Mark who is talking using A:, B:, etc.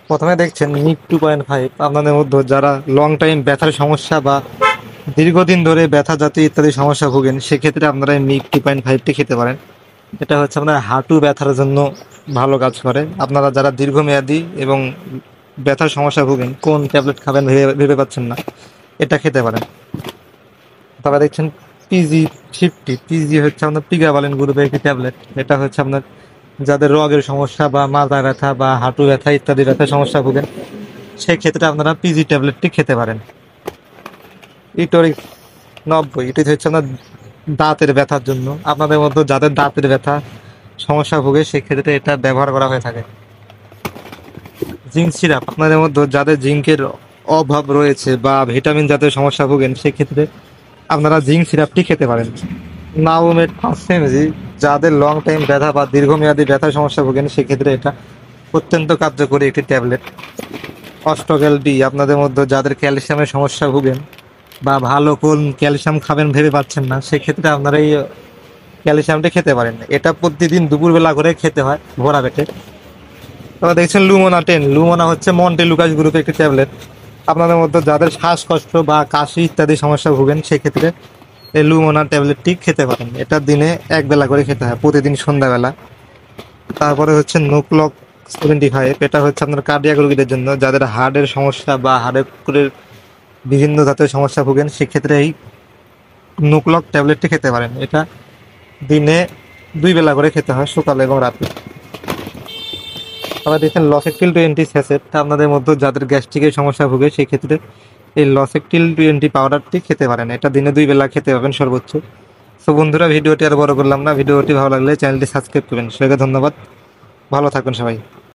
A: প্রথমে দেখছেন নিক 2.5। আপনাদের মধ্যে যারা লং টাইম ব্যথার সমস্যা বা দীর্ঘদিন ধরে ব্যথা জাতীয় ইত্যাদি সমস্যা ভোগেন, সেক্ষেত্রে আপনারা এই নিক 2.5টি খেতে পারেন। এটা হচ্ছে আপনার হাঁটু ব্যথার জন্য ভালো কাজ করে। আপনারা যারা দীর্ঘমেয়াদী এবং ব্যথার সমস্যা ভোগেন, কোন ট্যাবলেট খাবেন ভেবে ভেবে পাচ্ছেন না, এটা খেতে পারেন। তারপরে দেখছেন PG50। পিজি হচ্ছে আপনার পিগাবালিন গ্রুপের একটি ট্যাবলেট। এটা হচ্ছে আপনার যাদের রগের সমস্যা বা মাথা ব্যথা বা হাঁটু ব্যথা ইত্যাদি ব্যথার সমস্যা ভোগেন, সেক্ষেত্রে আপনারা পিজি ট্যাবলেটটি খেতে পারেন। ইটোরিক্স 90। এটি হচ্ছে আপনার দাঁতের ব্যথার জন্য। আপনাদের মধ্যে যাদের দাঁতের ব্যথা সমস্যা ভোগে, সেক্ষেত্রে এটা ব্যবহার করা হয়ে থাকে। Zinc syrup. আপনাদের মধ্যে যাদের জিঙ্কের অভাব রয়েছে বা ভিটামিন জাতীয় সমস্যা ভোগেন, সেক্ষেত্রে আপনারা জিঙ্ক সিরাপটি খেতে পারেন। নাওমেড 5 mg। যাদের লং টাইম ব্যথা বা দীর্ঘমেয়াদী ব্যথার সমস্যা ভোগেন, সেক্ষেত্রে এটা অত্যন্ত কার্যকরী একটি ট্যাবলেট। অস্ট্রোগ্যাল ডি। আপনাদের মধ্যে যাদের ক্যালসিয়ামের সমস্যা ভোগেন বা ভালো কোন ক্যালসিয়াম খাবেন ভেবে পাচ্ছেন না, সেক্ষেত্রে আপনারা এই ক্যালসিয়ামটা খেতে পারেন। এটা প্রতিদিন দুপুরবেলা করে খেতে হয় ভরা পেটে। তবে দেখছেন লুমোনা 10। লুমোনা হচ্ছে মন্টে লুকাস গ্রুপের একটি ট্যাবলেট। আপনাদের মধ্যে যাদের শ্বাসকষ্ট বা কাশি ইত্যাদি সমস্যা ভোগেন, সেক্ষেত্রে এই লুমোনা ট্যাবলেটটি খেতে পারেন। এটা দিনে এক বেলা করে খেতে হয়, প্রতিদিন সন্ধ্যাবেলা। তারপরে হচ্ছে নোকলক 75। এটা হচ্ছে আপনার কার্ডিয়াক রোগীদের জন্য, যাদের হার্টের সমস্যা বা হার্টের বিভিন্ন জাতীয় সমস্যা ভোগেন, সেক্ষেত্রে এই নোকলক ট্যাবলেটটি খেতে পারেন। এটা দিনে 2 বেলা করে খেতে হয়, সকালে এবং রাতে। আবার দেখছেন লসেকটিল 20 স্যাচেট। আপনাদের মধ্যে যাদের গ্যাস্ট্রিকের সমস্যা ভোগে, সেক্ষেত্রে এই লসেকটিল 20 পাউডারটি খেতে পারেন। এটা দিনে 2 বেলা খেতে পাবেন সর্বোচ্চ। তো বন্ধুরা, ভিডিওটি আর বড় করলাম না। ভিডিওটি ভালো লাগলে চ্যানেলটি সাবস্ক্রাইব করবেন। সবাইকে ধন্যবাদ। ভালো থাকবেন সবাই।